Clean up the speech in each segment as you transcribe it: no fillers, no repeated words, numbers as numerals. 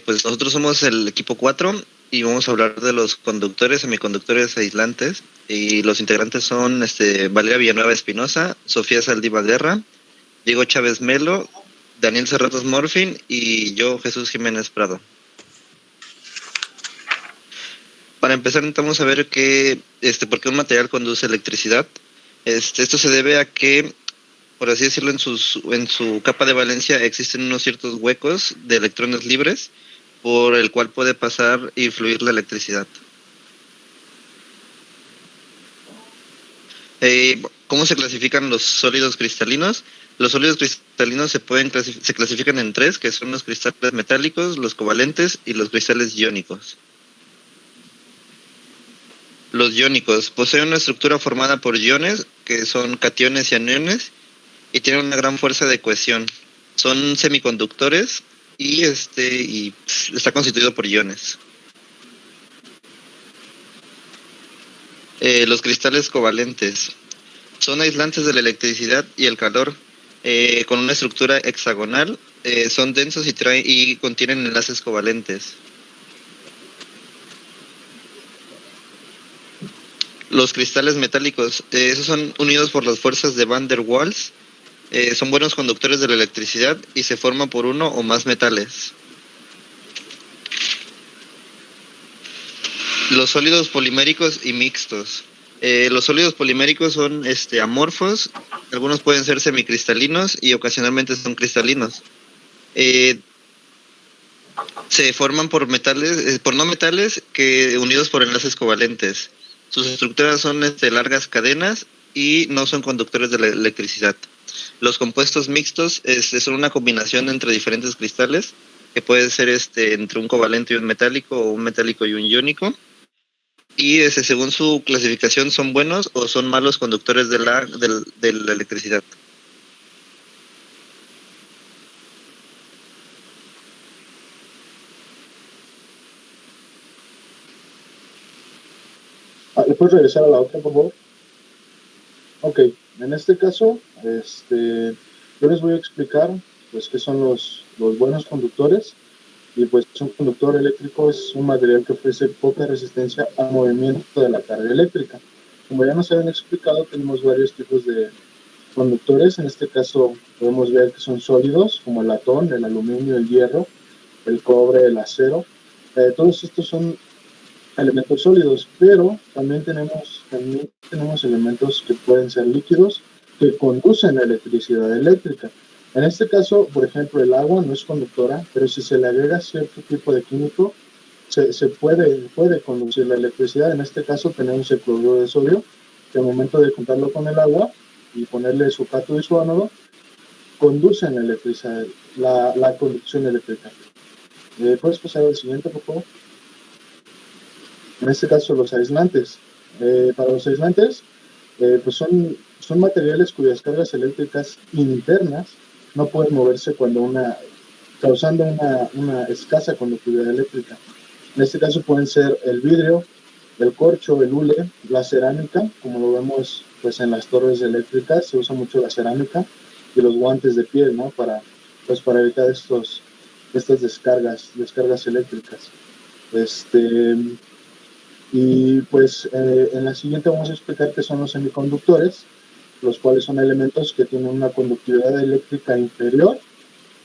Pues nosotros somos el equipo 4 y vamos a hablar de los conductores, semiconductores aislantes. Y los integrantes son Valeria Villanueva Espinosa, Sofía Saldiva Guerra, Diego Chávez Melo, Daniel Cerratos Morfin y yo, Jesús Jiménez Prado. Para empezar, necesitamos saber por qué un material conduce electricidad. Esto se debe a que, por así decirlo, en su capa de valencia existen unos ciertos huecos de electrones libres por el cual puede pasar y fluir la electricidad. ¿Cómo se clasifican los sólidos cristalinos? Los sólidos cristalinos se clasifican en 3, que son los cristales metálicos, los covalentes y los cristales iónicos. Los iónicos poseen una estructura formada por iones, que son cationes y aniones, y tienen una gran fuerza de cohesión. Son semiconductores y está constituido por iones. Los cristales covalentes son aislantes de la electricidad y el calor, con una estructura hexagonal, son densos y contienen enlaces covalentes. Los cristales metálicos, esos son unidos por las fuerzas de Van der Waals, son buenos conductores de la electricidad y se forman por uno o más metales. Los sólidos poliméricos y mixtos. Los sólidos poliméricos son amorfos, algunos pueden ser semicristalinos y ocasionalmente son cristalinos. Se forman por no metales unidos por enlaces covalentes. Sus estructuras son largas cadenas y no son conductores de la electricidad. Los compuestos mixtos son una combinación entre diferentes cristales, que puede ser entre un covalente y un metálico, o un metálico y un iónico. Y según su clasificación son buenos o son malos conductores de la electricidad. ¿Le puedes regresar a la otra, por favor? Ok, en este caso, yo les voy a explicar pues qué son los buenos conductores. Y pues un conductor eléctrico es un material que ofrece poca resistencia al movimiento de la carga eléctrica. Como ya nos habían explicado, tenemos varios tipos de conductores. En este caso podemos ver que son sólidos, como el latón, el aluminio, el hierro, el cobre, el acero. Todos estos son elementos sólidos, pero también tenemos elementos que pueden ser líquidos, que conducen la electricidad eléctrica. En este caso, por ejemplo, el agua no es conductora, pero si se le agrega cierto tipo de químico, se puede conducir la electricidad. En este caso tenemos el cloruro de sodio, que al momento de juntarlo con el agua y ponerle su cátodo y su ánodo, conducen la electricidad, la conducción eléctrica. ¿Puedes pasar al siguiente, por favor? En este caso, los aislantes. Para los aislantes, pues son materiales cuyas cargas eléctricas internas no pueden moverse causando una escasa conductividad eléctrica. En este caso pueden ser el vidrio, el corcho, el hule, la cerámica, como lo vemos pues en las torres eléctricas, se usa mucho la cerámica y los guantes de piel, ¿no? Para evitar estas descargas eléctricas. Y pues en la siguiente vamos a explicar qué son los semiconductores, los cuales son elementos que tienen una conductividad eléctrica inferior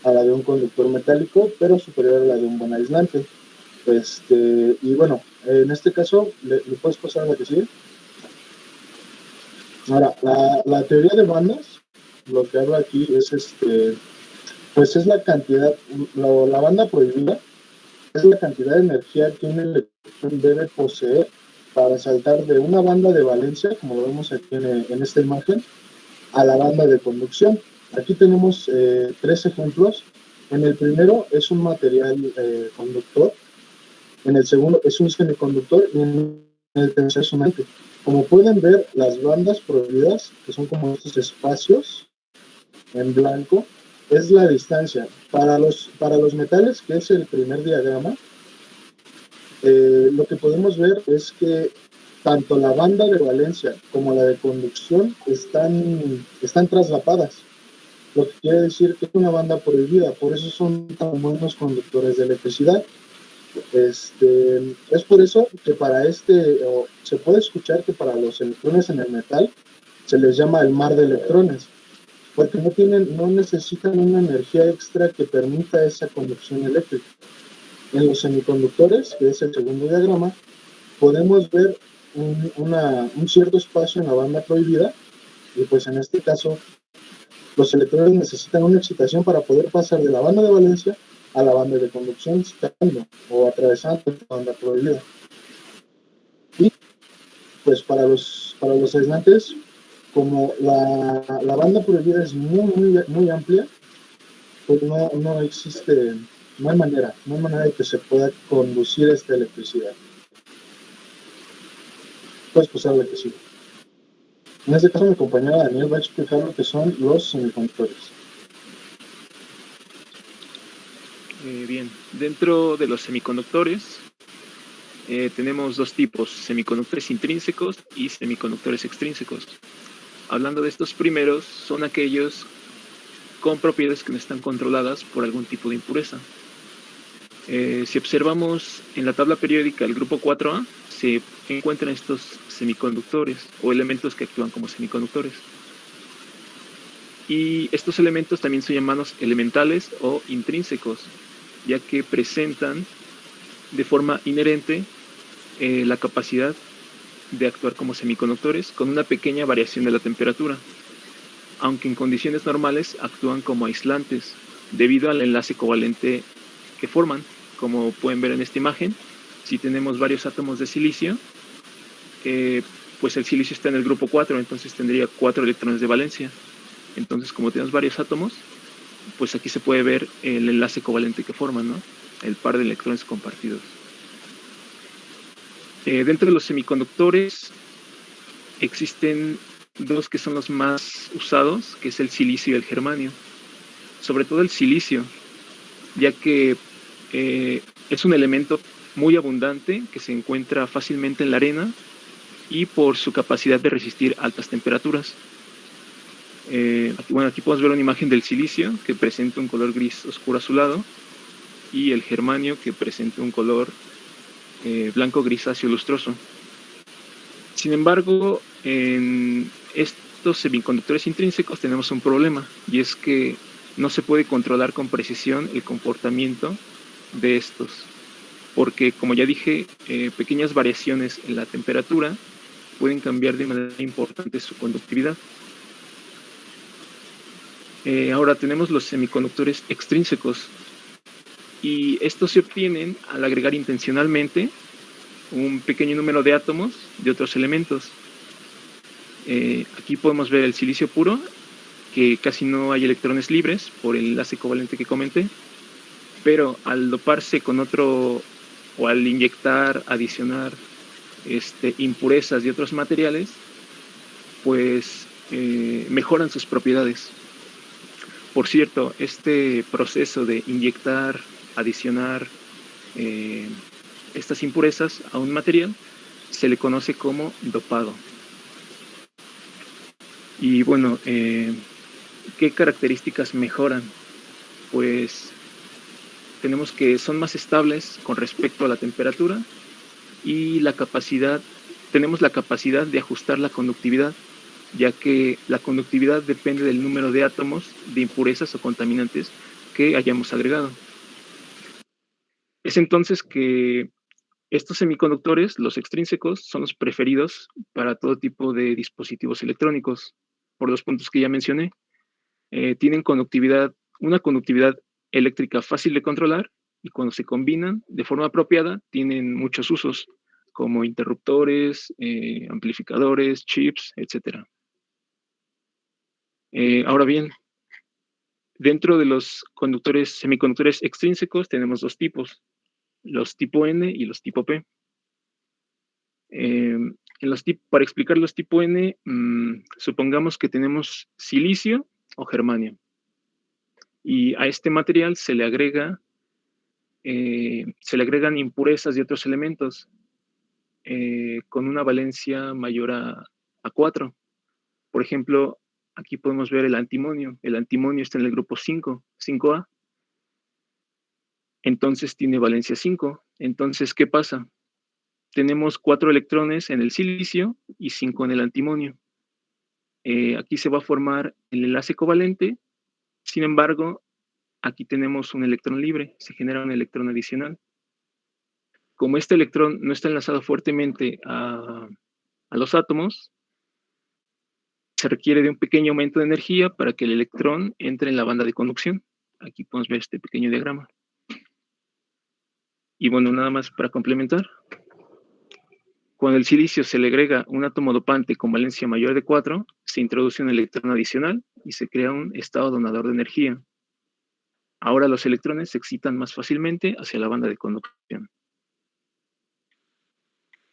a la de un conductor metálico, pero superior a la de un buen aislante. Y bueno, en este caso, ¿le puedes pasar a la que sigue? Ahora, la teoría de bandas, lo que habla aquí es pues es la cantidad, la banda prohibida es la cantidad de energía que un electrón debe poseer para saltar de una banda de valencia, como lo vemos aquí en esta imagen, a la banda de conducción. Aquí tenemos 3 ejemplos. En el primero es un material conductor, en el segundo es un semiconductor y en el tercero es un aislante. Como pueden ver, las bandas prohibidas, que son como estos espacios en blanco, es la distancia. Para los metales, que es el primer diagrama, lo que podemos ver es que tanto la banda de valencia como la de conducción están traslapadas. lo que quiere decir que es una banda prohibida, por eso son tan buenos conductores de electricidad. Es por eso que se puede escuchar que para los electrones en el metal se les llama el mar de electrones, porque no necesitan una energía extra que permita esa conducción eléctrica. En los semiconductores, que es el segundo diagrama, podemos ver un cierto espacio en la banda prohibida, y pues en este caso los electrones necesitan una excitación para poder pasar de la banda de valencia a la banda de conducción, o atravesando la banda prohibida. Y pues para los aislantes, como la banda prohibida es muy amplia, pues no existe, no hay manera de que se pueda conducir esta electricidad. Puedes pasarle que sí. En este caso mi compañera Daniel va a explicar lo que son los semiconductores. Bien, dentro de los semiconductores tenemos dos tipos, semiconductores intrínsecos y semiconductores extrínsecos. Hablando de estos primeros, son aquellos con propiedades que no están controladas por algún tipo de impureza. Si observamos en la tabla periódica el grupo 4A, se encuentran estos semiconductores o elementos que actúan como semiconductores. Y estos elementos también son llamados elementales o intrínsecos, ya que presentan de forma inherente la capacidad de actuar como semiconductores con una pequeña variación de la temperatura, aunque en condiciones normales actúan como aislantes debido al enlace covalente que forman. Como pueden ver en esta imagen, si tenemos varios átomos de silicio, pues el silicio está en el grupo 4, entonces tendría 4 electrones de valencia. Entonces, como tenemos varios átomos, pues aquí se puede ver el enlace covalente que forman, ¿no? El par de electrones compartidos. Dentro de los semiconductores existen dos que son los más usados, que es el silicio y el germanio. Sobre todo el silicio, ya que es un elemento muy abundante que se encuentra fácilmente en la arena y por su capacidad de resistir altas temperaturas. Aquí podemos ver una imagen del silicio que presenta un color gris oscuro azulado y el germanio que presenta un color blanco grisáceo lustroso. Sin embargo, en estos semiconductores intrínsecos tenemos un problema, y es que no se puede controlar con precisión el comportamiento de estos, porque como ya dije, pequeñas variaciones en la temperatura pueden cambiar de manera importante su conductividad. Ahora tenemos los semiconductores extrínsecos, y estos se obtienen al agregar intencionalmente un pequeño número de átomos de otros elementos. Aquí podemos ver el silicio puro, que casi no hay electrones libres por el enlace covalente que comenté, pero al doparse con otro o al inyectar, adicionar impurezas de otros materiales, pues mejoran sus propiedades. Por cierto, este proceso de inyectar, adicionar estas impurezas a un material se le conoce como dopado. Y bueno, ¿qué características mejoran? Pues tenemos que son más estables con respecto a la temperatura y tenemos la capacidad de ajustar la conductividad, ya que la conductividad depende del número de átomos de impurezas o contaminantes que hayamos agregado. Es entonces que estos semiconductores, los extrínsecos, son los preferidos para todo tipo de dispositivos electrónicos, por los puntos que ya mencioné. Tienen una conductividad eléctrica fácil de controlar, y cuando se combinan de forma apropiada tienen muchos usos, como interruptores, amplificadores, chips, etc. Ahora bien, dentro de los semiconductores extrínsecos tenemos dos tipos, los tipo N y los tipo P. Para explicar los tipo N, supongamos que tenemos silicio o germanio, y a este material se le agregan impurezas de otros elementos con una valencia mayor a 4. Por ejemplo, aquí podemos ver el antimonio. El antimonio está en el grupo 5, 5A. Entonces tiene valencia 5. Entonces, ¿qué pasa? Tenemos 4 electrones en el silicio y 5 en el antimonio. Aquí se va a formar el enlace covalente. Sin embargo, aquí tenemos un electrón libre. Se genera un electrón adicional. Como este electrón no está enlazado fuertemente a los átomos, se requiere de un pequeño aumento de energía para que el electrón entre en la banda de conducción. Aquí podemos ver este pequeño diagrama. Y bueno, nada más para complementar. Cuando el silicio se le agrega un átomo dopante con valencia mayor de 4, se introduce un electrón adicional y se crea un estado donador de energía. Ahora los electrones se excitan más fácilmente hacia la banda de conducción.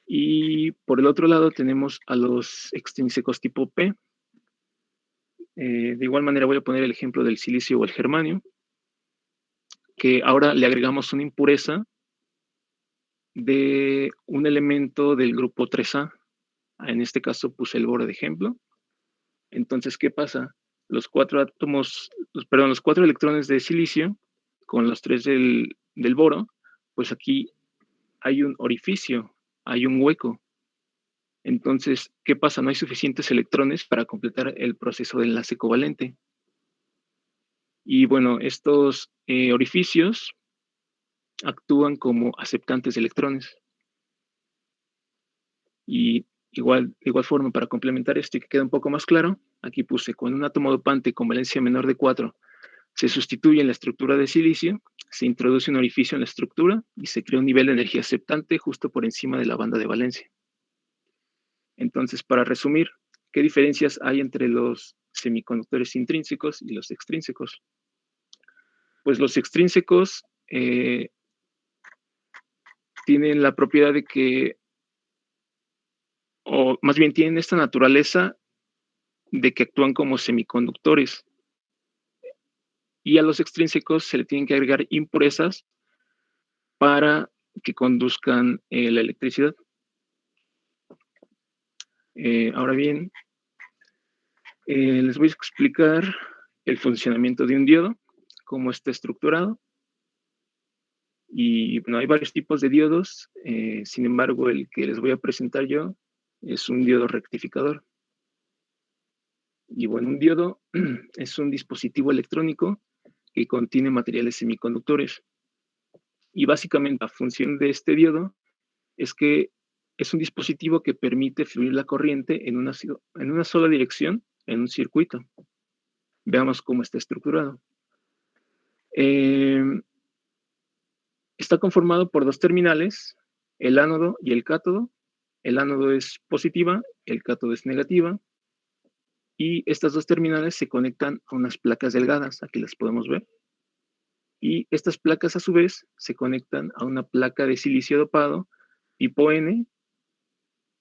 Y por el otro lado tenemos a los extrínsecos tipo P. De igual manera voy a poner el ejemplo del silicio o el germanio, que ahora le agregamos una impureza de un elemento del grupo 3A. En este caso puse el boro de ejemplo. Entonces, ¿qué pasa? Los 4 electrones de silicio con los 3 del boro, pues aquí hay un orificio, hay un hueco. Entonces, ¿qué pasa? No hay suficientes electrones para completar el proceso de enlace covalente. Y bueno, estos orificios actúan como aceptantes de electrones. Y de igual forma, para complementar esto y que quede un poco más claro, aquí puse con un átomo dopante con valencia menor de 4 se sustituye en la estructura de silicio, se introduce un orificio en la estructura y se crea un nivel de energía aceptante justo por encima de la banda de valencia. Entonces, para resumir, ¿qué diferencias hay entre los semiconductores intrínsecos y los extrínsecos? Pues los extrínsecos tienen la propiedad de que, o más bien tienen esta naturaleza de que actúan como semiconductores. Y a los extrínsecos se le tienen que agregar impurezas para que conduzcan la electricidad. Ahora bien, les voy a explicar el funcionamiento de un diodo, cómo está estructurado. Y bueno, hay varios tipos de diodos, sin embargo, el que les voy a presentar yo es un diodo rectificador. Y bueno, un diodo es un dispositivo electrónico que contiene materiales semiconductores. Y básicamente la función de este diodo es que es un dispositivo que permite fluir la corriente en una sola dirección en un circuito. Veamos cómo está estructurado. Está conformado por 2 terminales, el ánodo y el cátodo. El ánodo es positiva, el cátodo es negativa. Y estas 2 terminales se conectan a unas placas delgadas, aquí las podemos ver. Y estas placas a su vez se conectan a una placa de silicio dopado tipo N,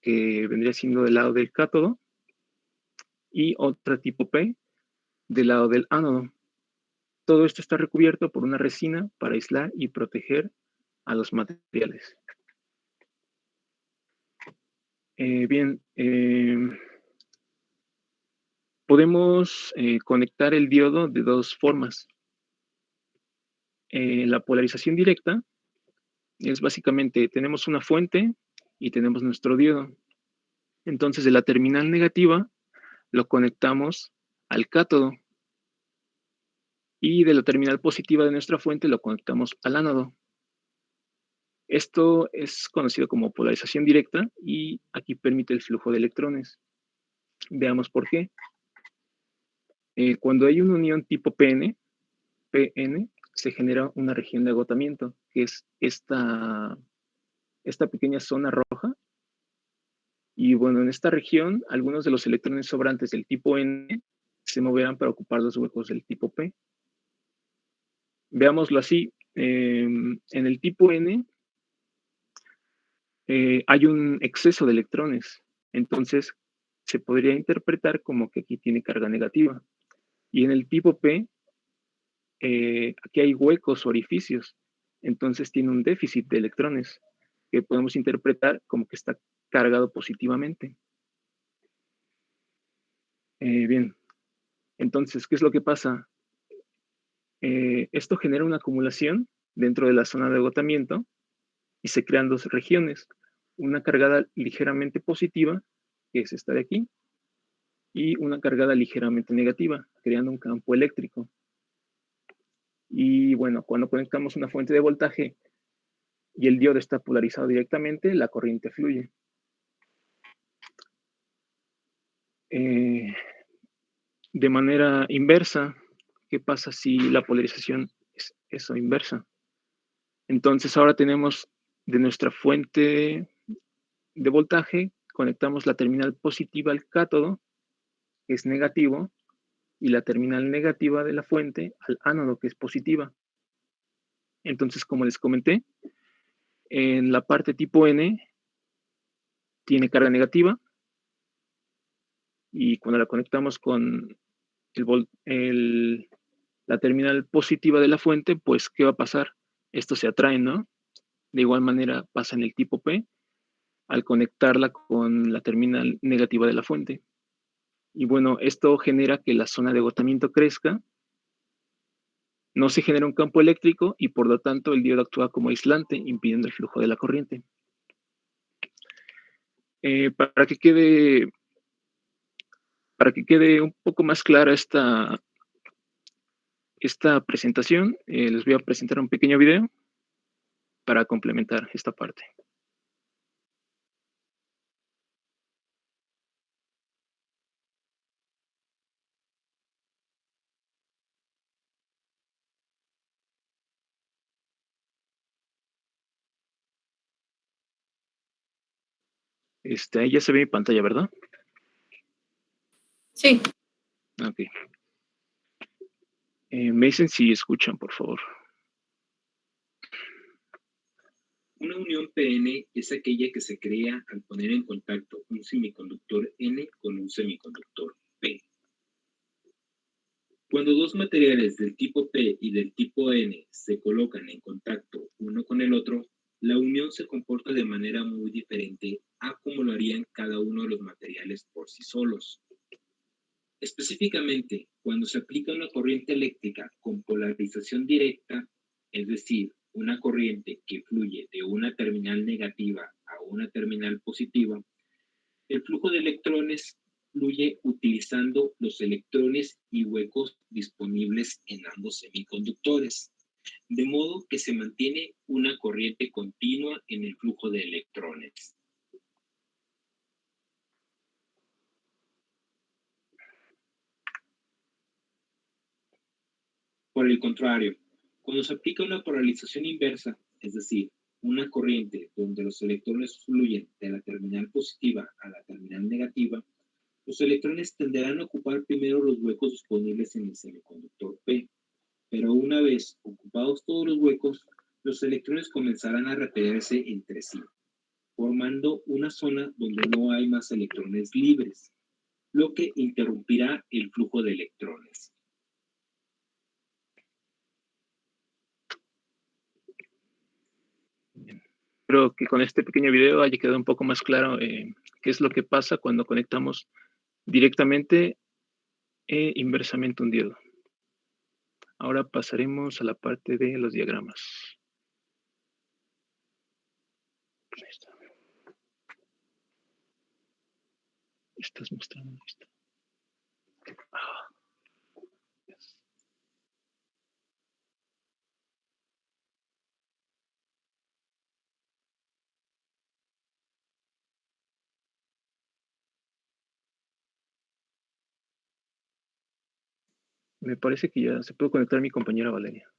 que vendría siendo del lado del cátodo, y otra tipo P del lado del ánodo. Todo esto está recubierto por una resina para aislar y proteger a los materiales. Bien, podemos conectar el diodo de 2 formas. La polarización directa es básicamente, tenemos una fuente y tenemos nuestro diodo. Entonces, de la terminal negativa lo conectamos al cátodo y de la terminal positiva de nuestra fuente lo conectamos al ánodo. Esto es conocido como polarización directa y aquí permite el flujo de electrones. Veamos por qué. Cuando hay una unión tipo PN, se genera una región de agotamiento, que es esta pequeña zona roja. Y bueno, en esta región, algunos de los electrones sobrantes del tipo N se moverán para ocupar los huecos del tipo P. Veámoslo así. En el tipo N hay un exceso de electrones. Entonces, se podría interpretar como que aquí tiene carga negativa. Y en el tipo P, aquí hay huecos, orificios. Entonces, tiene un déficit de electrones que podemos interpretar como que está cargado positivamente. Bien, Entonces, ¿qué es lo que pasa? Esto genera una acumulación dentro de la zona de agotamiento y se crean dos regiones, una cargada ligeramente positiva, que es esta de aquí, y una cargada ligeramente negativa, creando un campo eléctrico. Y bueno, cuando conectamos una fuente de voltaje y el diodo está polarizado directamente, la corriente fluye. De manera inversa, ¿qué pasa si la polarización es eso, inversa? Entonces ahora tenemos de nuestra fuente de voltaje, conectamos la terminal positiva al cátodo, que es negativo, y la terminal negativa de la fuente al ánodo, que es positiva. Entonces, como les comenté, en la parte tipo N tiene carga negativa, y cuando la conectamos con la terminal positiva de la fuente, pues, ¿qué va a pasar? Esto se atrae, ¿no? De igual manera pasa en el tipo P al conectarla con la terminal negativa de la fuente. Y bueno, esto genera que la zona de agotamiento crezca, no se genera un campo eléctrico y por lo tanto el diodo actúa como aislante, impidiendo el flujo de la corriente. Para que quede un poco más clara esta presentación, les voy a presentar un pequeño video para complementar esta parte. Ahí ya se ve mi pantalla, ¿verdad? Sí. Ok. Me dicen si escuchan, por favor. Una unión PN es aquella que se crea al poner en contacto un semiconductor N con un semiconductor P. Cuando dos materiales del tipo P y del tipo N se colocan en contacto uno con el otro, la unión se comporta de manera muy diferente a como lo harían cada uno de los materiales por sí solos. Específicamente, cuando se aplica una corriente eléctrica con polarización directa, es decir, una corriente que fluye de una terminal negativa a una terminal positiva, el flujo de electrones fluye utilizando los electrones y huecos disponibles en ambos semiconductores, de modo que se mantiene una corriente continua en el flujo de electrones. Por el contrario, cuando se aplica una polarización inversa, es decir, una corriente donde los electrones fluyen de la terminal positiva a la terminal negativa, los electrones tenderán a ocupar primero los huecos disponibles en el semiconductor P, pero una vez ocupados todos los huecos, los electrones comenzarán a repelerse entre sí, formando una zona donde no hay más electrones libres, lo que interrumpirá el flujo de electrones. Espero que con este pequeño video haya quedado un poco más claro qué es lo que pasa cuando conectamos directamente e inversamente un diodo. Ahora pasaremos a la parte de los diagramas. Ahí está. Estás mostrando esto. Yes. Me parece que ya se puede conectar mi compañera Valeria.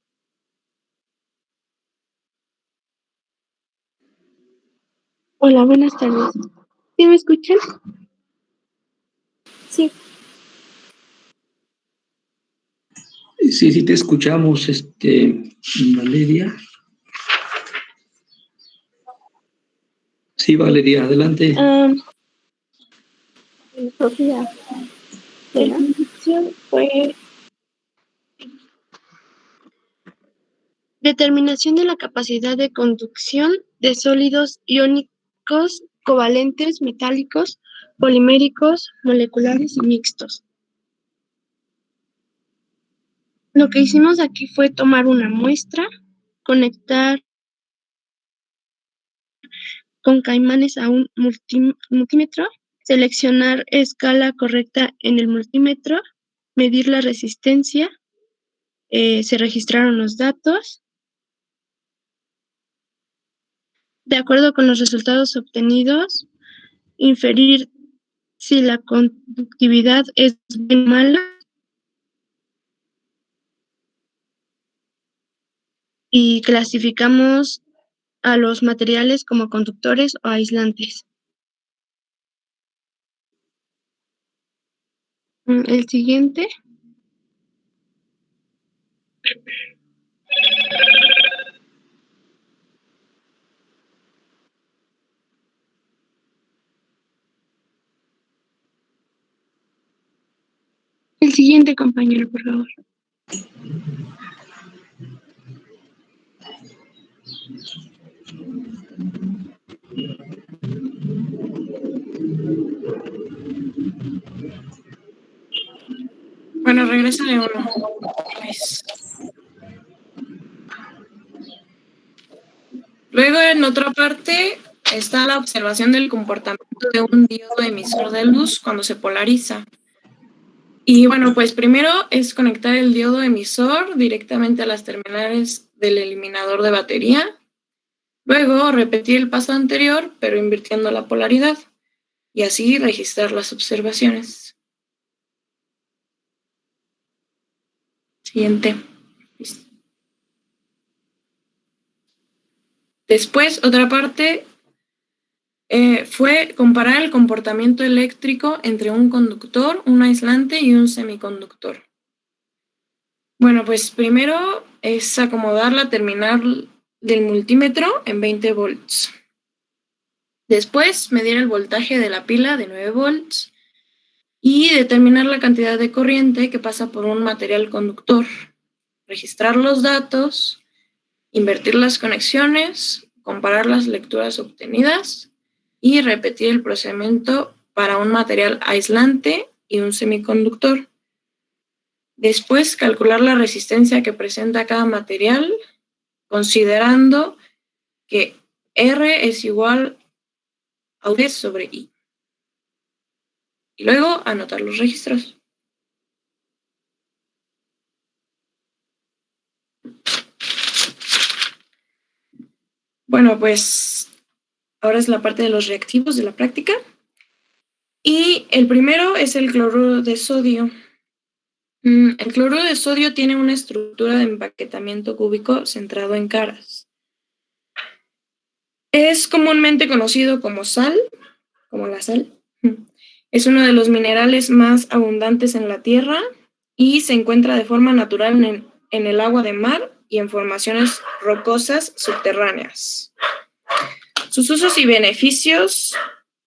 Hola, buenas tardes. ¿Sí me escuchan? Sí. Sí, te escuchamos, Valeria. Sí, Valeria, adelante. Sofía, la instrucción fue determinación de la capacidad de conducción de sólidos iónicos, covalentes, metálicos, poliméricos, moleculares y mixtos. Lo que hicimos aquí fue tomar una muestra, conectar con caimanes a un multímetro, seleccionar escala correcta en el multímetro, medir la resistencia, se registraron los datos. De acuerdo con los resultados obtenidos, inferir si la conductividad es bien mala y clasificamos a los materiales como conductores o aislantes. El siguiente. El siguiente, compañero, por favor. Bueno, regrésale uno. Pues. Luego, en otra parte, está la observación del comportamiento de un diodo emisor de luz cuando se polariza. Y bueno, pues primero es conectar el diodo emisor directamente a las terminales del eliminador de batería. Luego, repetir el paso anterior, pero invirtiendo la polaridad. Y así registrar las observaciones. Siguiente. Listo. Después, otra parte fue comparar el comportamiento eléctrico entre un conductor, un aislante y un semiconductor. Bueno, pues primero es acomodar la terminal del multímetro en 20 volts. Después, medir el voltaje de la pila de 9 volts y determinar la cantidad de corriente que pasa por un material conductor. Registrar los datos, invertir las conexiones, comparar las lecturas obtenidas y repetir el procedimiento para un material aislante y un semiconductor. Después, calcular la resistencia que presenta cada material, considerando que R es igual a V sobre I. Y luego, anotar los registros. Bueno, pues ahora es la parte de los reactivos de la práctica. Y el primero es el cloruro de sodio. El cloruro de sodio tiene una estructura de empaquetamiento cúbico centrado en caras. Es comúnmente conocido como sal, como la sal. Es uno de los minerales más abundantes en la Tierra y se encuentra de forma natural en el agua de mar y en formaciones rocosas subterráneas. Sus usos y beneficios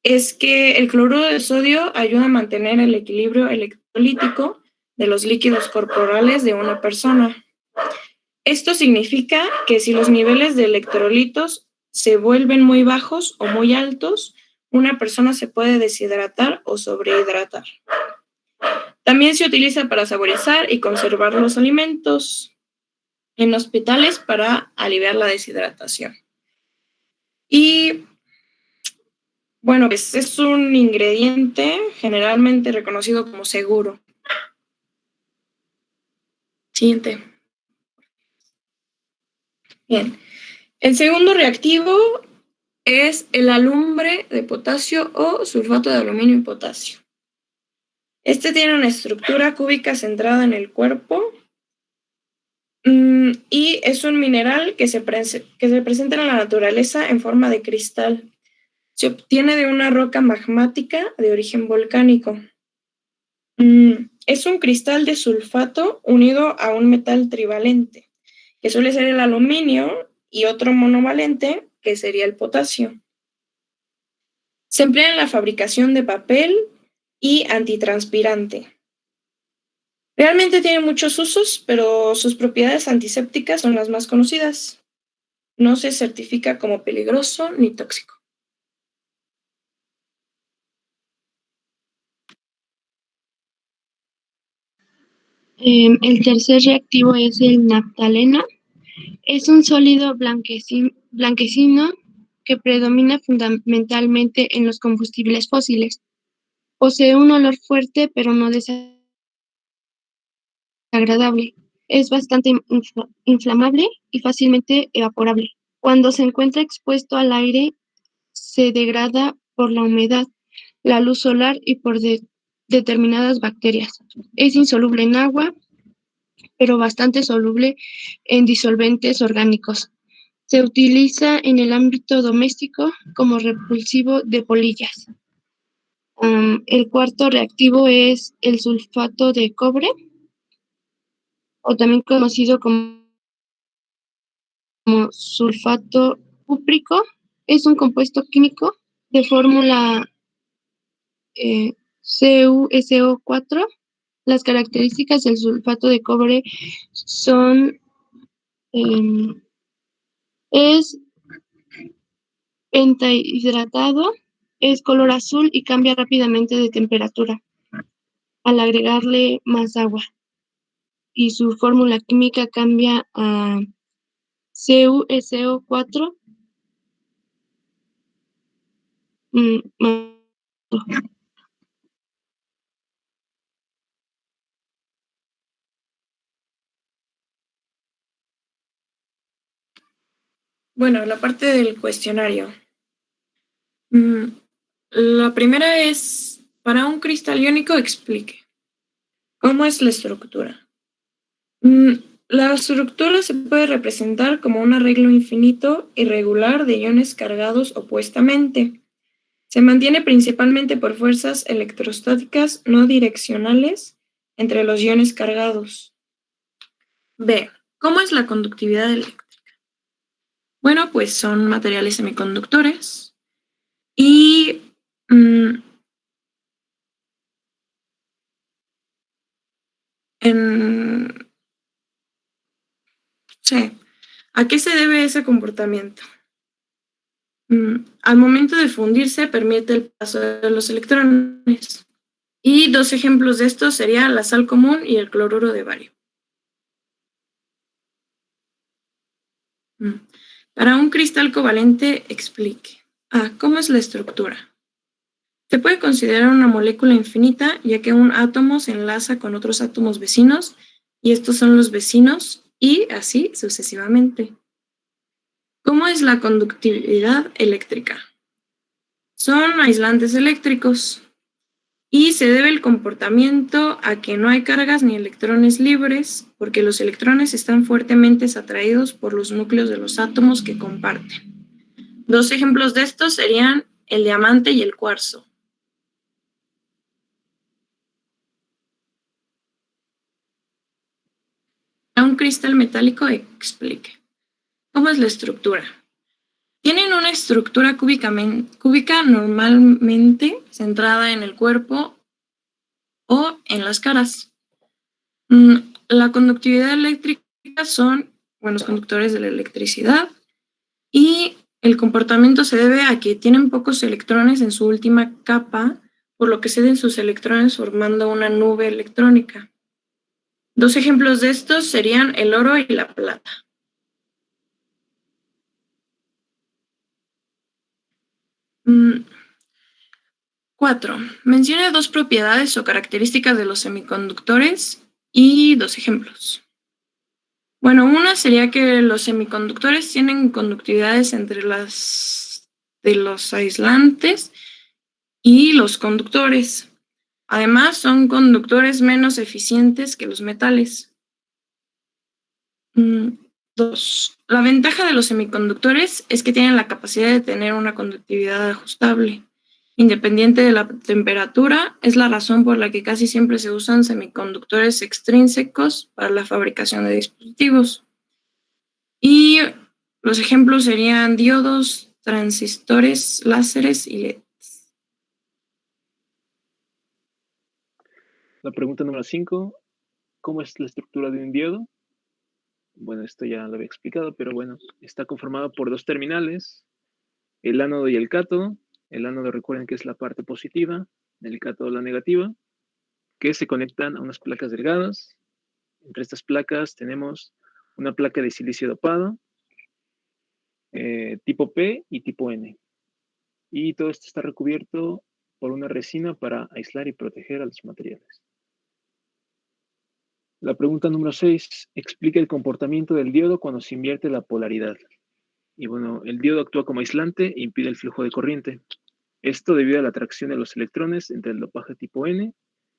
es que el cloruro de sodio ayuda a mantener el equilibrio electrolítico de los líquidos corporales de una persona. Esto significa que si los niveles de electrolitos se vuelven muy bajos o muy altos, una persona se puede deshidratar o sobrehidratar. También se utiliza para saborizar y conservar los alimentos en hospitales para aliviar la deshidratación. Y bueno, pues es un ingrediente generalmente reconocido como seguro. Siguiente. Bien. El segundo reactivo es el alumbre de potasio o sulfato de aluminio y potasio. Este tiene una estructura cúbica centrada en el cuerpo y es un mineral que se presenta en la naturaleza en forma de cristal. Se obtiene de una roca magmática de origen volcánico. Es un cristal de sulfato unido a un metal trivalente, que suele ser el aluminio, y otro monovalente, que sería el potasio. Se emplea en la fabricación de papel y antitranspirante. Realmente tiene muchos usos, pero sus propiedades antisépticas son las más conocidas. No se certifica como peligroso ni tóxico. El tercer reactivo es el naftaleno. Es un sólido blanquecino que predomina fundamentalmente en los combustibles fósiles. Posee un olor fuerte, pero no desagradable. Es bastante inflamable y fácilmente evaporable. Cuando se encuentra expuesto al aire, se degrada por la humedad, la luz solar y por determinadas bacterias. Es insoluble en agua, pero bastante soluble en disolventes orgánicos. Se utiliza en el ámbito doméstico como repulsivo de polillas. El cuarto reactivo es el sulfato de cobre, o también conocido como sulfato cúprico. Es un compuesto químico de fórmula CuSO4. Las características del sulfato de cobre son, es pentahidratado, es color azul y cambia rápidamente de temperatura al agregarle más agua. Y su fórmula química cambia a CuSO4. Bueno, la parte del cuestionario. La primera es, para un cristal iónico, explique. ¿Cómo es la estructura? La estructura se puede representar como un arreglo infinito irregular de iones cargados opuestamente. Se mantiene principalmente por fuerzas electrostáticas no direccionales entre los iones cargados. B. ¿Cómo es la conductividad eléctrica? Bueno, pues son materiales semiconductores y sí. ¿A qué se debe ese comportamiento? Al momento de fundirse permite el paso de los electrones. Y dos ejemplos de esto serían la sal común y el cloruro de bario. Para un cristal covalente, explique. ¿Cómo es la estructura? Se puede considerar una molécula infinita, ya que un átomo se enlaza con otros átomos vecinos, y estos son los vecinos, y así sucesivamente. ¿Cómo es la conductividad eléctrica? Son aislantes eléctricos, y se debe el comportamiento a que no hay cargas ni electrones libres, porque los electrones están fuertemente atraídos por los núcleos de los átomos que comparten. Dos ejemplos de estos serían el diamante y el cuarzo. A un cristal metálico, explique. ¿Cómo es la estructura? Tienen una estructura cúbica normalmente centrada en el cuerpo o en las caras. La conductividad eléctrica son buenos conductores de la electricidad y el comportamiento se debe a que tienen pocos electrones en su última capa, por lo que ceden sus electrones formando una nube electrónica. Dos ejemplos de estos serían el oro y la plata. 4. Menciona dos propiedades o características de los semiconductores y dos ejemplos. Bueno, una sería que los semiconductores tienen conductividades entre las de los aislantes y los conductores. Además, son conductores menos eficientes que los metales. 2. La ventaja de los semiconductores es que tienen la capacidad de tener una conductividad ajustable. Independiente de la temperatura, es la razón por la que casi siempre se usan semiconductores extrínsecos para la fabricación de dispositivos. Y los ejemplos serían diodos, transistores, láseres y LEDs. La pregunta número 5, ¿cómo es la estructura de un diodo? Bueno, esto ya lo había explicado, pero bueno, está conformado por dos terminales, el ánodo y el cátodo. El ánodo, recuerden que es la parte positiva, el cátodo la negativa, que se conectan a unas placas delgadas. Entre estas placas tenemos una placa de silicio dopado, tipo P y tipo N. Y todo esto está recubierto por una resina para aislar y proteger a los materiales. La pregunta número 6 explica el comportamiento del diodo cuando se invierte la polaridad. Y bueno, el diodo actúa como aislante e impide el flujo de corriente. Esto debido a la atracción de los electrones entre el dopaje tipo N,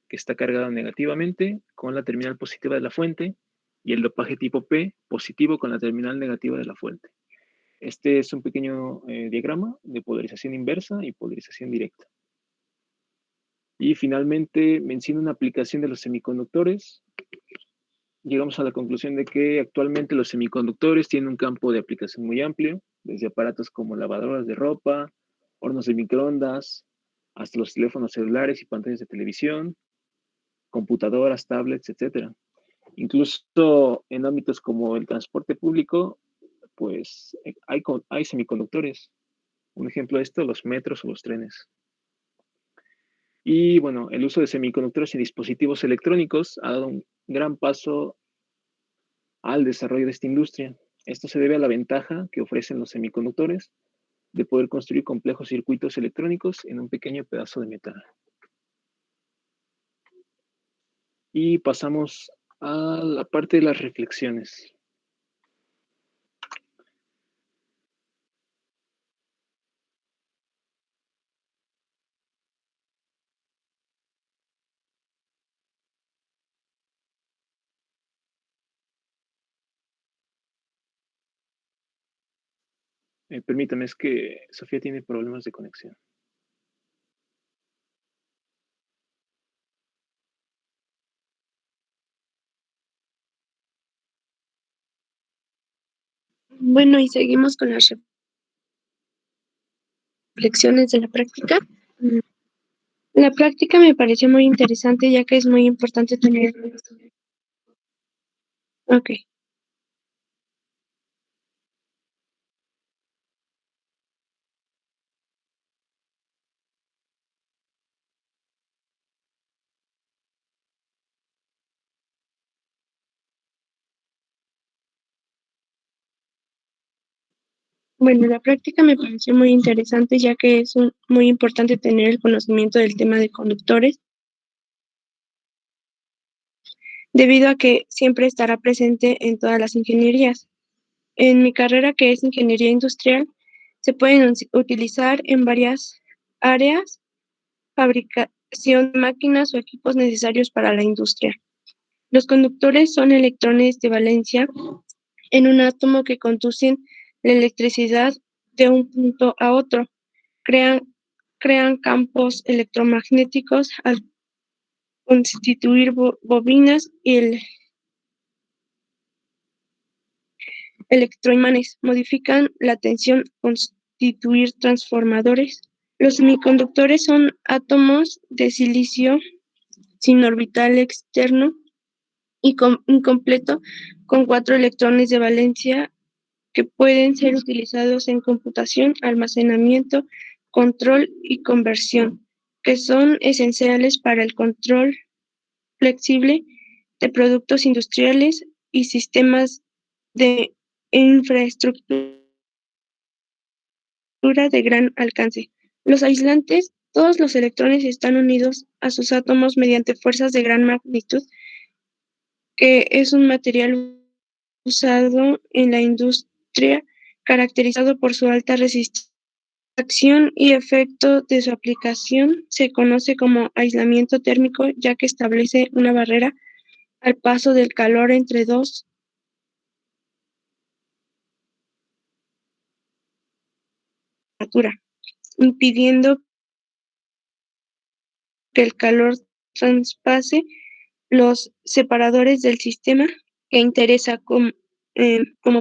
que está cargado negativamente, con la terminal positiva de la fuente, y el dopaje tipo P, positivo con la terminal negativa de la fuente. Este es un pequeño diagrama de polarización inversa y polarización directa. Y finalmente menciona una aplicación de los semiconductores. Llegamos a la conclusión de que actualmente los semiconductores tienen un campo de aplicación muy amplio, desde aparatos como lavadoras de ropa, hornos de microondas, hasta los teléfonos celulares y pantallas de televisión, computadoras, tablets, etc. Incluso en ámbitos como el transporte público, pues hay semiconductores. Un ejemplo de esto, los metros o los trenes. Y bueno, el uso de semiconductores en dispositivos electrónicos ha dado un gran paso al desarrollo de esta industria. Esto se debe a la ventaja que ofrecen los semiconductores de poder construir complejos circuitos electrónicos en un pequeño pedazo de metal. Y pasamos a la parte de las reflexiones. Permítame, es que Sofía tiene problemas de conexión. Bueno, y seguimos con las reflexiones de la práctica. La práctica me pareció muy interesante ya que es muy importante tener. Ok. Bueno, la práctica me pareció muy interesante ya que es muy importante tener el conocimiento del tema de conductores, debido a que siempre estará presente en todas las ingenierías. En mi carrera, que es ingeniería industrial, se pueden utilizar en varias áreas, fabricación de máquinas o equipos necesarios para la industria. Los conductores son electrones de valencia en un átomo que conducen la electricidad de un punto a otro. Crean campos electromagnéticos al constituir bobinas y electroimanes. Modifican la tensión, constituir transformadores. Los semiconductores son átomos de silicio sin orbital externo y incompleto con 4 electrones de valencia que pueden ser utilizados en computación, almacenamiento, control y conversión, que son esenciales para el control flexible de productos industriales y sistemas de infraestructura de gran alcance. Los aislantes, todos los electrones están unidos a sus átomos mediante fuerzas de gran magnitud, que es un material usado en la industria caracterizado por su alta resistencia. La acción y efecto de su aplicación se conoce como aislamiento térmico, ya que establece una barrera al paso del calor entre dos temperaturas, impidiendo que el calor traspase los separadores del sistema que interesa, como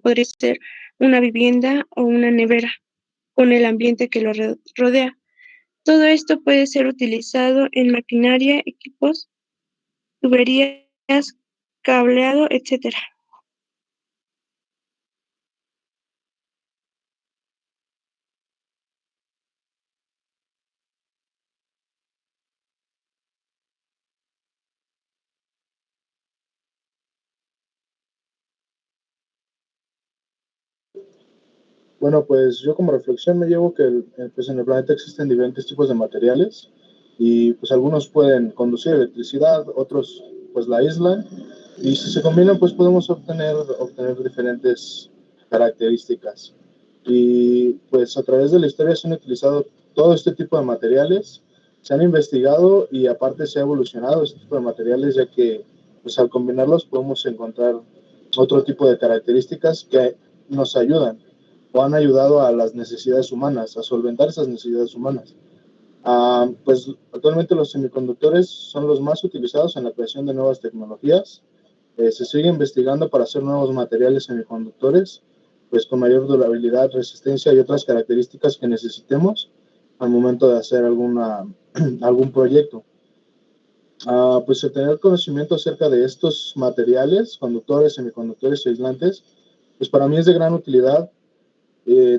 podría ser una vivienda o una nevera, con el ambiente que lo rodea. Todo esto puede ser utilizado en maquinaria, equipos, tuberías, cableado, etc. Bueno, pues yo como reflexión me llevo que pues en el planeta existen diferentes tipos de materiales y pues algunos pueden conducir electricidad, otros pues la aíslan y si se combinan pues podemos obtener diferentes características. Y pues a través de la historia se han utilizado todo este tipo de materiales, se han investigado y aparte se ha evolucionado este tipo de materiales ya que pues al combinarlos podemos encontrar otro tipo de características que nos ayudan o han ayudado a las necesidades humanas, a solventar esas necesidades humanas. Pues actualmente los semiconductores son los más utilizados en la creación de nuevas tecnologías. Se sigue investigando para hacer nuevos materiales semiconductores, pues con mayor durabilidad, resistencia y otras características que necesitemos al momento de hacer algún proyecto. Pues el tener conocimiento acerca de estos materiales, conductores, semiconductores y aislantes, pues para mí es de gran utilidad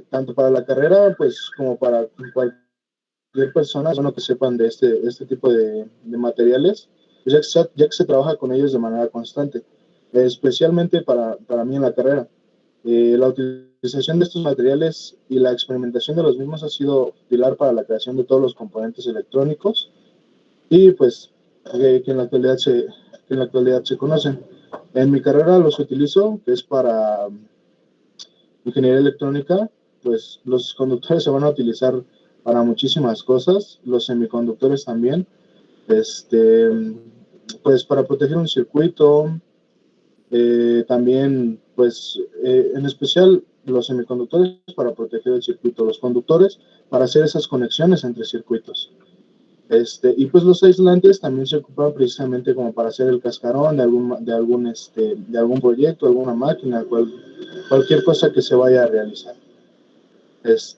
tanto para la carrera, pues como para cualquier persona, bueno, que sepan de este tipo de materiales, pues ya que se trabaja con ellos de manera constante, especialmente para mí en la carrera. La utilización de estos materiales y la experimentación de los mismos ha sido pilar para la creación de todos los componentes electrónicos y pues que en la actualidad se conocen. En mi carrera los utilizo, que es para ingeniería electrónica, pues los conductores se van a utilizar para muchísimas cosas, los semiconductores también, este, pues para proteger un circuito, también, pues en especial los semiconductores para proteger el circuito, los conductores para hacer esas conexiones entre circuitos. Y pues los aislantes también se ocupan precisamente como para hacer el cascarón de algún proyecto, alguna máquina, cualquier cosa que se vaya a realizar.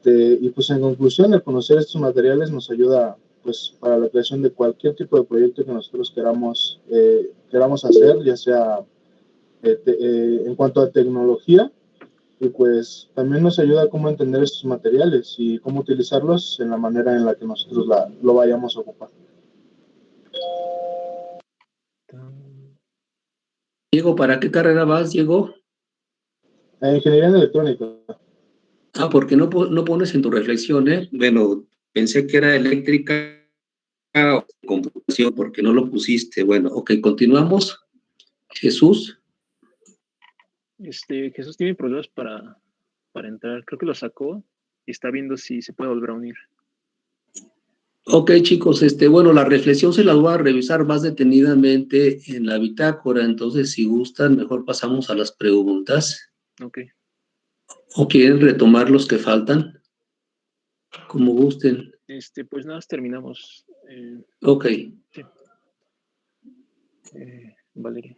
Y pues en conclusión, el conocer estos materiales nos ayuda pues para la creación de cualquier tipo de proyecto que nosotros queramos hacer, ya sea en cuanto a tecnología, y pues también nos ayuda a cómo entender estos materiales y cómo utilizarlos en la manera en la que nosotros lo vayamos a ocupar. Diego, ¿para qué carrera vas, Diego? Ingeniería en electrónica. Porque no pones en tu reflexión, ¿eh? Bueno, pensé que era eléctrica o computación, porque no lo pusiste. Bueno, ok, continuamos. Jesús. Jesús tiene problemas para entrar. Creo que lo sacó y está viendo si se puede volver a unir. Ok, chicos, bueno, la reflexión se la voy a revisar más detenidamente en la bitácora, entonces si gustan, mejor pasamos a las preguntas. Ok. ¿O quieren retomar los que faltan? Como gusten. Pues nada, terminamos. Ok. Sí. Valeria.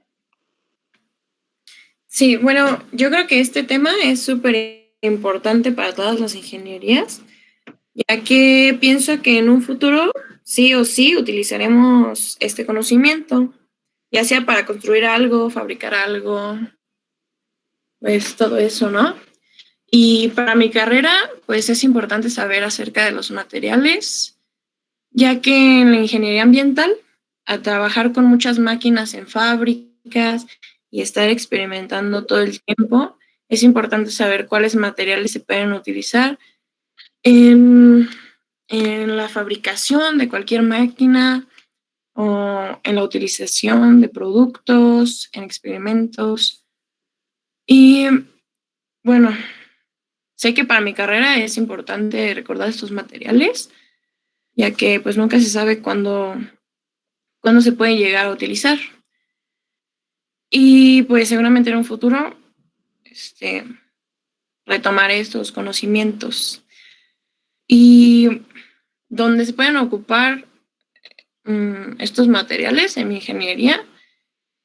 Sí, bueno, yo creo que este tema es súper importante para todas las ingenierías, ya que pienso que en un futuro sí o sí utilizaremos este conocimiento, ya sea para construir algo, fabricar algo, pues todo eso, ¿no? Y para mi carrera, pues es importante saber acerca de los materiales, ya que en la ingeniería ambiental, a trabajar con muchas máquinas en fábricas y estar experimentando todo el tiempo, es importante saber cuáles materiales se pueden utilizar en la fabricación de cualquier máquina o en la utilización de productos, en experimentos. Y bueno, sé que para mi carrera es importante recordar estos materiales, ya que pues nunca se sabe cuándo se puede llegar a utilizar. Y pues seguramente en un futuro retomaré estos conocimientos. Y donde se pueden ocupar estos materiales en mi ingeniería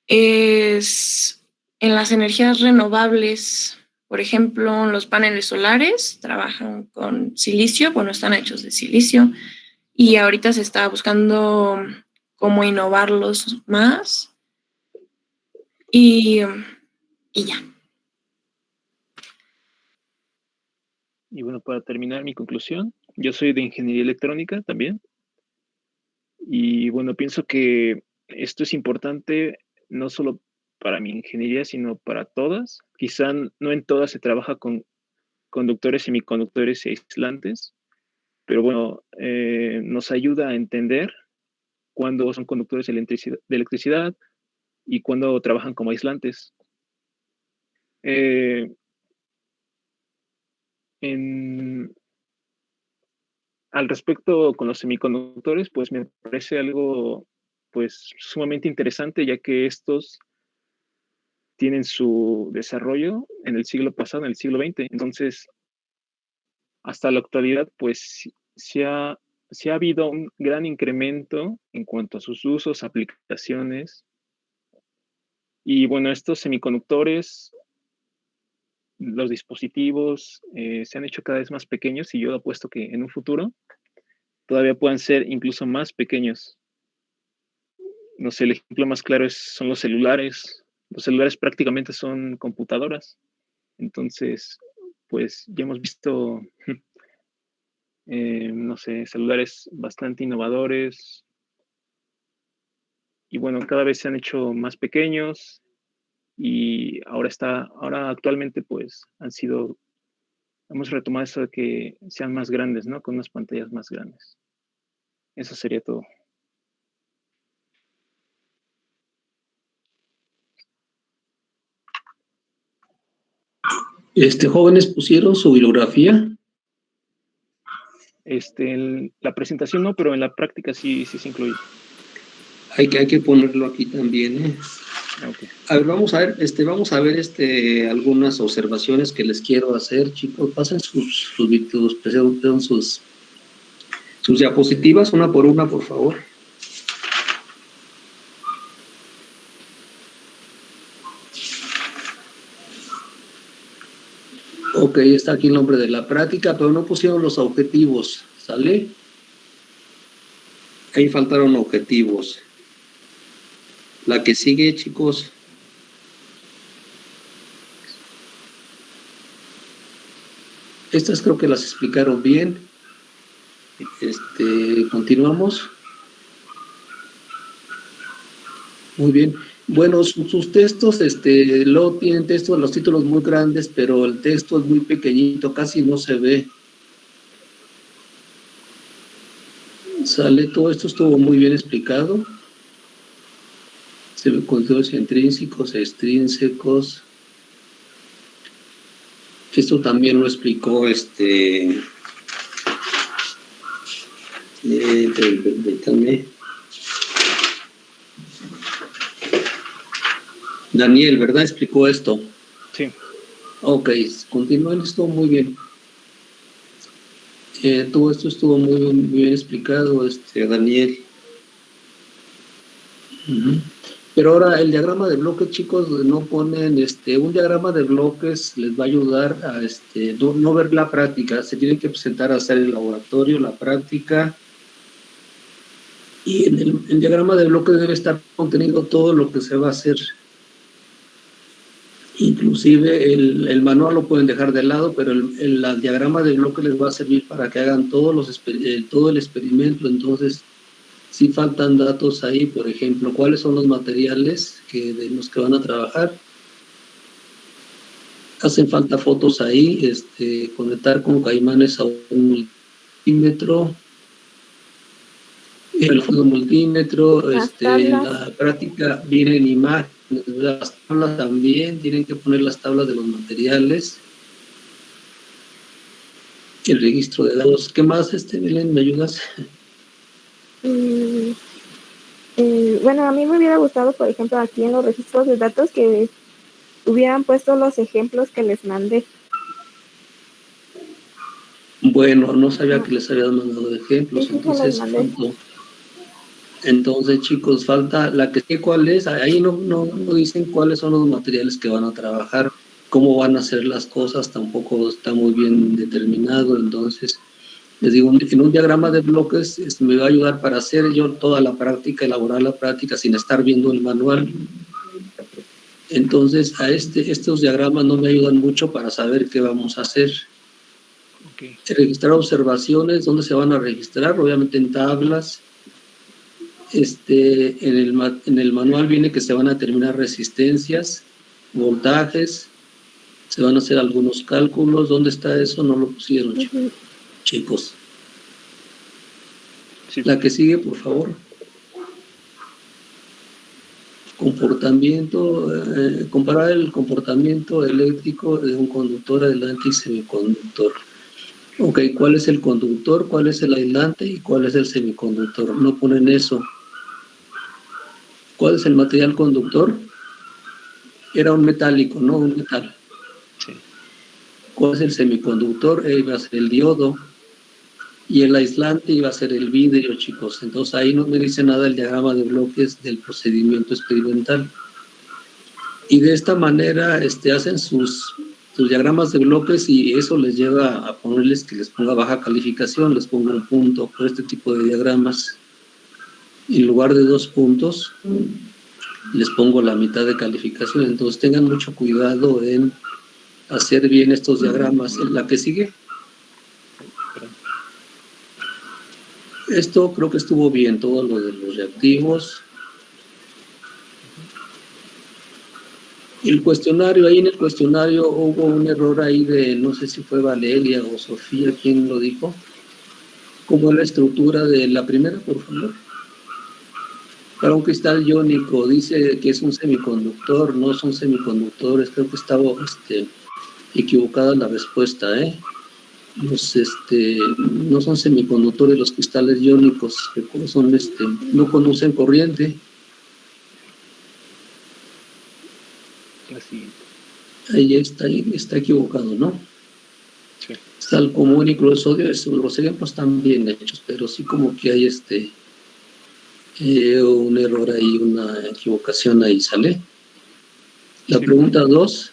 es en las energías renovables. Por ejemplo, los paneles solares trabajan con silicio, bueno, están hechos de silicio, y ahorita se está buscando cómo innovarlos más. Y ya. Y bueno, para terminar mi conclusión, yo soy de ingeniería electrónica también. Y bueno, pienso que esto es importante no solo para mi ingeniería, sino para todas. Quizá no en todas se trabaja con conductores, semiconductores y aislantes, pero bueno, nos ayuda a entender cuándo son conductores de electricidad y cuándo trabajan como aislantes. Al respecto con los semiconductores, pues me parece algo pues sumamente interesante, ya que estos tienen su desarrollo en el siglo pasado, en el siglo XX. Entonces, hasta la actualidad, pues sí ha habido un gran incremento en cuanto a sus usos, aplicaciones. Y bueno, estos semiconductores, los dispositivos se han hecho cada vez más pequeños y yo apuesto que en un futuro todavía puedan ser incluso más pequeños. No sé, el ejemplo más claro son los celulares. Los celulares prácticamente son computadoras. Entonces, pues ya hemos visto, no sé, celulares bastante innovadores. Y bueno, cada vez se han hecho más pequeños y ahora actualmente pues hemos retomado eso de que sean más grandes, ¿no? Con unas pantallas más grandes. Eso sería todo. Jóvenes pusieron su bibliografía. La presentación no, pero en la práctica sí se incluye. Hay que ponerlo aquí también, ¿eh? Okay. A ver, vamos a ver algunas observaciones que les quiero hacer, chicos. Pasen sus diapositivas una por una, por favor. Ok, está aquí el nombre de la práctica, pero no pusieron los objetivos, ¿sale? Ahí faltaron objetivos. La que sigue, chicos. Estas creo que las explicaron bien. Continuamos. Muy bien. Bueno, sus textos, luego tienen textos, los títulos muy grandes, pero el texto es muy pequeñito, casi no se ve. Sale, todo esto estuvo muy bien explicado. Se ven conceptos intrínsecos, extrínsecos. Esto también lo explicó Daniel, ¿verdad? Explicó esto. Sí. Ok, continúen, estuvo muy bien. Todo esto estuvo muy bien explicado, Daniel. Pero ahora el diagrama de bloques, chicos, no ponen, un diagrama de bloques les va a ayudar a no ver la práctica, se tienen que presentar a hacer el laboratorio, la práctica, y en el diagrama de bloques debe estar contenido todo lo que se va a hacer. Inclusive el manual lo pueden dejar de lado, pero el diagrama de bloques les va a servir para que hagan todo el experimento. Entonces, si faltan datos ahí, por ejemplo, cuáles son los materiales de los que van a trabajar. Hacen falta fotos ahí, conectar con caimanes a un multímetro. El multímetro, en la práctica vienen imágenes, las tablas también, tienen que poner las tablas de los materiales. El registro de datos. ¿Qué más, Belén, me ayudas? Bueno, a mí me hubiera gustado, por ejemplo, aquí en los registros de datos que hubieran puesto los ejemplos que les mandé. Bueno, no sabía que les había mandado ejemplos, Sí, entonces faltó. Entonces, chicos, falta la que sé cuál es. Ahí no dicen cuáles son los materiales que van a trabajar, cómo van a hacer las cosas, tampoco está muy bien determinado. Entonces, les digo, en un diagrama de bloques me va a ayudar para hacer yo toda la práctica, elaborar la práctica sin estar viendo el manual. Entonces, estos diagramas no me ayudan mucho para saber qué vamos a hacer. Okay. Registrar observaciones, ¿dónde se van a registrar? Obviamente en tablas. En el manual viene que se van a determinar resistencias, voltajes, Se van a hacer algunos cálculos. ¿Dónde está eso? No lo pusieron, chicos. Sí, La que sigue, por favor. Comportamiento, comparar el comportamiento eléctrico de un conductor, aislante y semiconductor. Ok, ¿cuál es el conductor, cuál es el aislante y cuál es el semiconductor? No ponen eso. ¿Cuál es el material conductor? Era un metálico, ¿no? Un metal. sí. ¿Cuál es el semiconductor? Iba a ser el diodo. Y el aislante iba a ser el vidrio, chicos. Entonces ahí no me dice nada el diagrama de bloques del procedimiento experimental. Y de esta manera hacen sus diagramas de bloques y eso les lleva a ponerles que les ponga baja calificación, les pongo un punto por este tipo de diagramas. En lugar de 2 puntos, les pongo la mitad de calificación. Entonces tengan mucho cuidado en hacer bien estos diagramas. La que sigue. Esto creo que estuvo bien, todo lo de los reactivos. El cuestionario, ahí en el cuestionario hubo un error ahí de, no sé si fue Valeria o Sofía, ¿quién lo dijo? ¿Cómo es la estructura de la primera, por favor? Para un cristal iónico, dice que es un semiconductor, no son semiconductores, creo que estaba equivocada la respuesta, ¿eh? No son semiconductores los cristales iónicos, son, no conducen corriente. La siguiente. Ahí está equivocado, ¿no? Sí. Está el común y cloruro de sodio, los ejemplos están bien hechos, pero sí como que hay un error ahí, una equivocación ahí, ¿sale? La Sí. pregunta 2.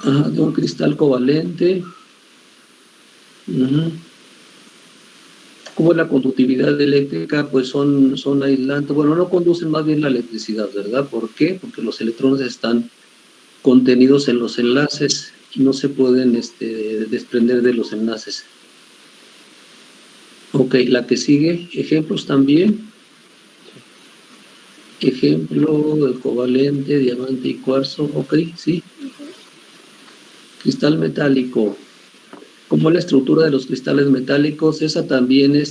De un cristal covalente. ¿Cómo es la conductividad eléctrica? Pues son aislantes. Bueno, no conducen más bien la electricidad, ¿verdad? ¿Por qué? Porque los electrones están contenidos en los enlaces y no se pueden desprender de los enlaces. Ok, la que sigue, ejemplos también. Ejemplo del covalente, diamante y cuarzo. Ok, sí. Cristal metálico. ¿Cómo es la estructura de los cristales metálicos? Esa también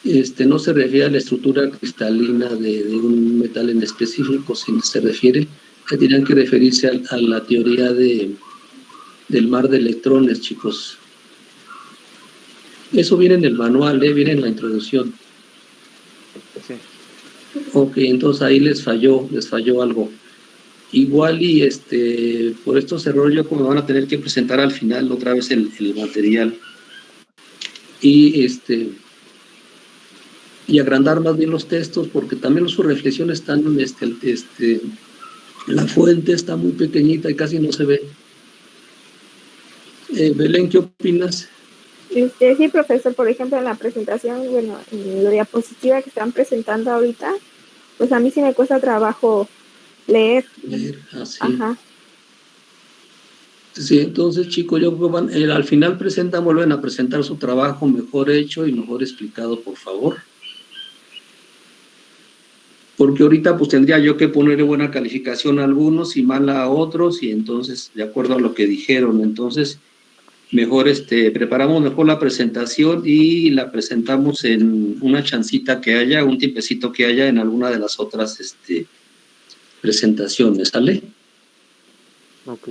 no se refiere a la estructura cristalina de un metal en específico, sino se refiere, tendrían que referirse a la teoría del mar de electrones, chicos. Eso viene en el manual, viene en la introducción. Sí. Ok, entonces ahí les falló algo. Igual y por estos errores yo como van a tener que presentar al final otra vez el material. Y y agrandar más bien los textos, porque también sus reflexiones están, la fuente está muy pequeñita y casi no se ve. Belén, ¿qué opinas? Sí, profesor, por ejemplo, en la presentación, bueno, en la diapositiva que están presentando ahorita, pues a mí sí me cuesta trabajo leer. Así. Ajá. Sí, entonces, chicos, yo creo que al final vuelven a presentar su trabajo mejor hecho y mejor explicado, por favor. Porque ahorita pues tendría yo que ponerle buena calificación a algunos y mala a otros, y entonces, de acuerdo a lo que dijeron, entonces, mejor preparamos mejor la presentación y la presentamos en una chancita que haya, un tiempecito que haya en alguna de las otras presentaciones, ¿sale? Ok.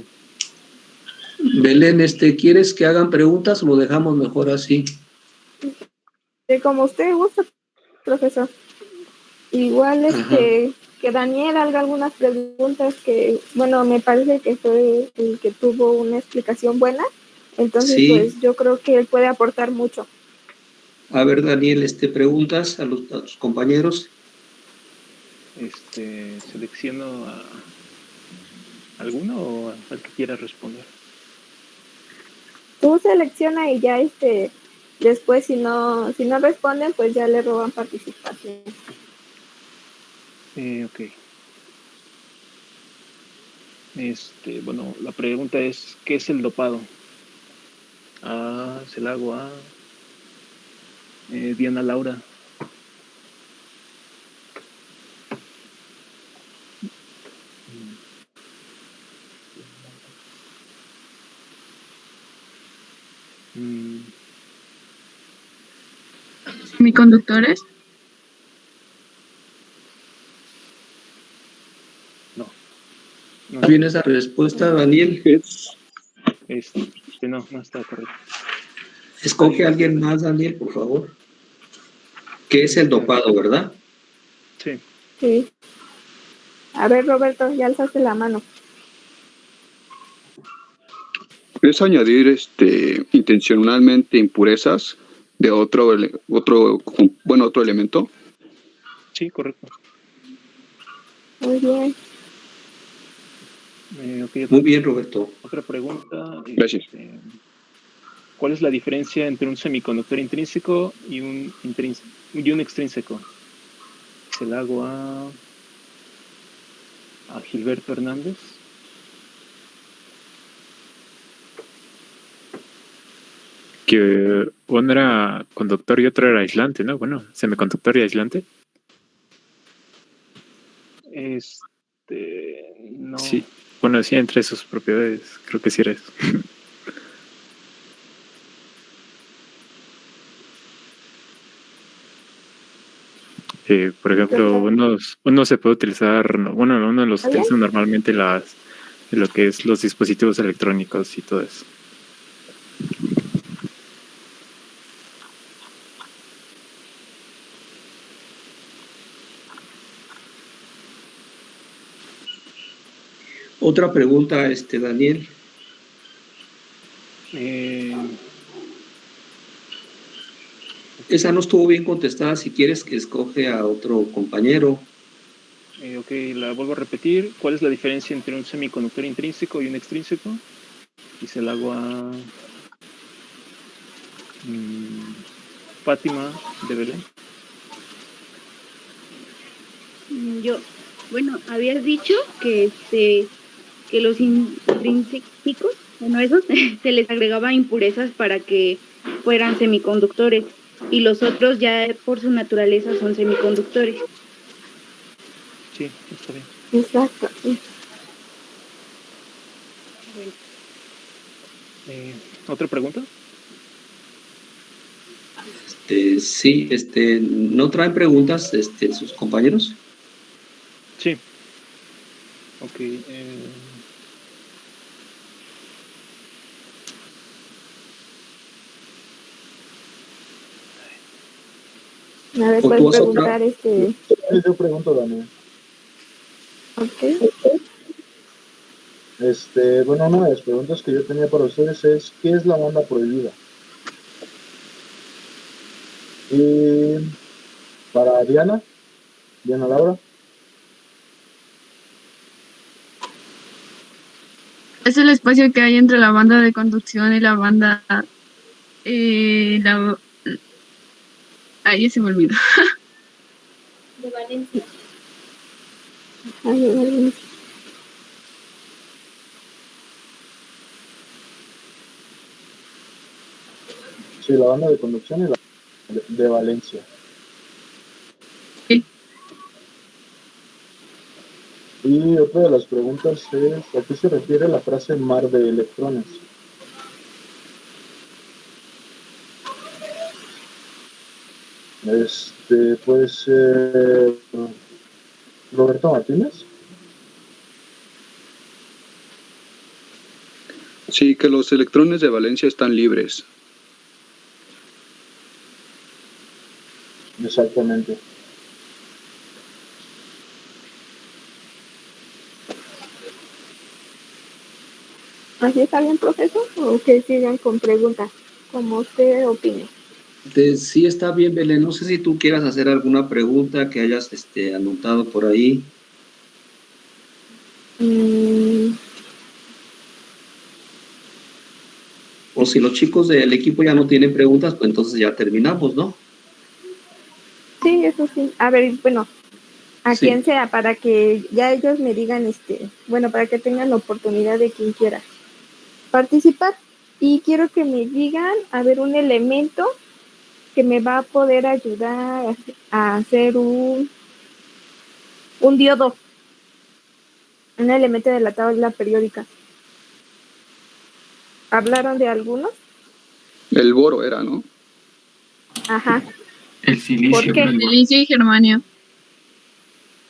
Belén, ¿quieres que hagan preguntas o lo dejamos mejor así? Como usted gusta, profesor. Igual que Daniel haga algunas preguntas que, bueno, me parece que fue el que tuvo una explicación buena, entonces Sí. pues yo creo que él puede aportar mucho. A ver, Daniel, preguntas a tus compañeros. Selecciono a alguno o al que quiera responder. Tú selecciona y ya después si no responden, pues ya le roban participación. Ok. Bueno, la pregunta es, ¿qué es el dopado? Se la hago a Diana Laura. Mm, Semiconductores. no. ¿Está bien esa respuesta, Daniel? No está correcto. Escoge a alguien más, Daniel, por favor. ¿Qué es el dopado, verdad? Sí. Sí. A ver, Roberto, ya alzaste la mano. Es añadir intencionalmente impurezas de otro elemento. Sí, correcto. Muy bien. Muy bien, Roberto. Otra pregunta. Gracias. ¿Cuál es la diferencia entre un semiconductor intrínseco y un extrínseco? Se la hago a Gilberto Hernández. Que uno era conductor y otro era aislante, ¿no? Bueno, semiconductor y aislante. No. Sí. Bueno, sí, entre sus propiedades. Creo que sí era eso. Por ejemplo, uno se puede utilizar, bueno, uno los utiliza normalmente lo que es los dispositivos electrónicos y todo eso. Otra pregunta, Daniel. Esa no estuvo bien contestada. Si quieres que escoge a otro compañero. Ok, la vuelvo a repetir. ¿Cuál es la diferencia entre un semiconductor intrínseco y un extrínseco? Y se la hago a Fátima de Belén. Habías dicho que los intrínsecos, bueno, esos se les agregaba impurezas para que fueran semiconductores y los otros ya por su naturaleza son semiconductores. Sí, está bien. Exacto. ¿Otra pregunta? Sí, ¿no traen preguntas sus compañeros? Sí. Ok. A ver, puedes preguntar Yo pregunto, Daniel. Ok. Bueno, una de las preguntas que yo tenía para ustedes es, ¿qué es la banda prohibida? Y para Diana Laura. Es el espacio que hay entre la banda de conducción y la banda... Ahí se me olvidó. De Valencia. De Valencia. Sí, la banda de conducción y la de Valencia. Sí. Y otra de las preguntas es, ¿a qué se refiere la frase mar de electrones? Puede ser Roberto Martínez. Sí, que los electrones de valencia están libres. Exactamente. ¿Así está bien, profesor? ¿O que sigan con preguntas? Como usted opine. Sí, está bien, Belén. No sé si tú quieras hacer alguna pregunta que hayas anotado por ahí. O si los chicos del equipo ya no tienen preguntas, pues entonces ya terminamos, ¿no? Sí, eso sí. A ver, bueno, a quien sea, para que ya ellos me digan, para que tengan la oportunidad de quien quiera participar. Y quiero que me digan, a ver, un elemento que me va a poder ayudar a hacer un diodo, un elemento de la tabla periódica. ¿Hablaron de algunos? El boro era, ¿no? Ajá. El silicio. ¿Por qué? Silicio y germanio.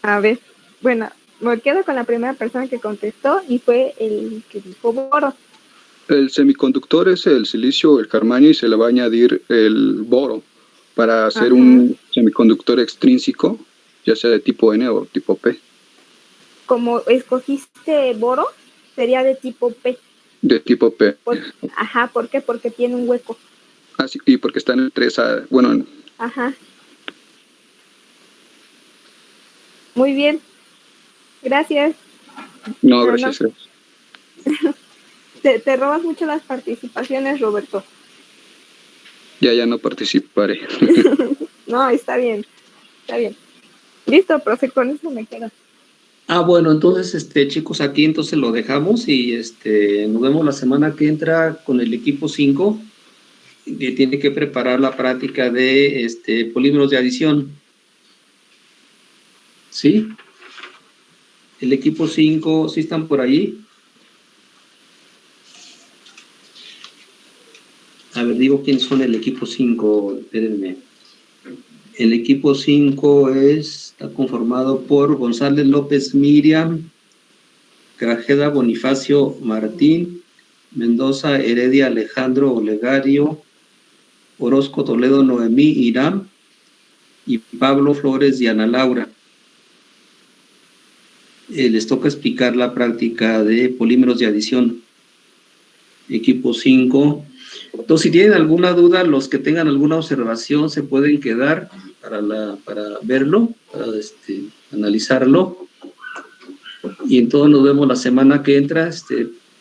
A ver, bueno, me quedo con la primera persona que contestó y fue el que dijo boro. El semiconductor es el silicio, el germanio, y se le va a añadir el boro para hacer un semiconductor extrínseco, ya sea de tipo N o tipo P. Como escogiste boro, sería de tipo P. De tipo P. Ajá, ¿por qué? Porque tiene un hueco. Ah, sí, y porque está en el 3A, bueno. Ajá. Muy bien. Gracias. No, gracias. No. Te robas mucho las participaciones, Roberto. Ya no participaré. No, está bien. Está bien. Listo, profe, con eso me quedo. Bueno, entonces, chicos, aquí entonces lo dejamos y nos vemos la semana que entra con el equipo 5, que tiene que preparar la práctica de polímeros de adición. ¿Sí? El equipo 5, ¿sí están por ahí? A ver, digo quiénes son el equipo 5, espérenme. El equipo 5 está conformado por González López Miriam, Grajeda Bonifacio Martín, Mendoza Heredia Alejandro Olegario, Orozco Toledo Noemí Irán y Pablo Flores Diana Laura. Les toca explicar la práctica de polímeros de adición. Equipo 5. Entonces, si tienen alguna duda, los que tengan alguna observación se pueden quedar para verlo, para analizarlo. Y entonces nos vemos la semana que entra.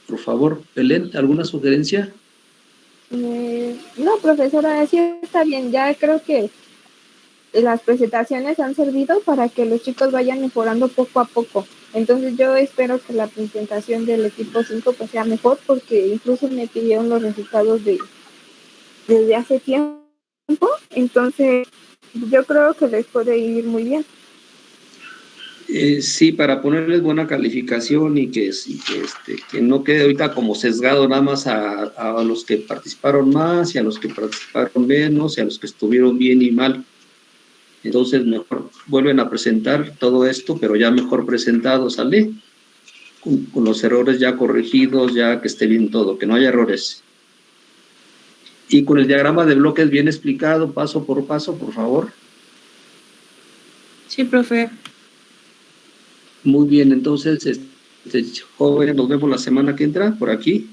Por favor, Belén, ¿alguna sugerencia? No, profesora, así está bien. Ya creo que las presentaciones han servido para que los chicos vayan mejorando poco a poco. Entonces yo espero que la presentación del equipo 5 pues sea mejor, porque incluso me pidieron los resultados desde hace tiempo. Entonces yo creo que les puede ir muy bien. Sí, para ponerles buena calificación y que no quede ahorita como sesgado nada más a los que participaron más y a los que participaron menos y a los que estuvieron bien y mal. Entonces mejor vuelven a presentar todo esto, pero ya mejor presentado, ¿sale? Con los errores ya corregidos, ya que esté bien todo, que no haya errores. Y con el diagrama de bloques bien explicado, paso por paso, por favor. Sí, profe. Muy bien, entonces, jóvenes, nos vemos la semana que entra por aquí.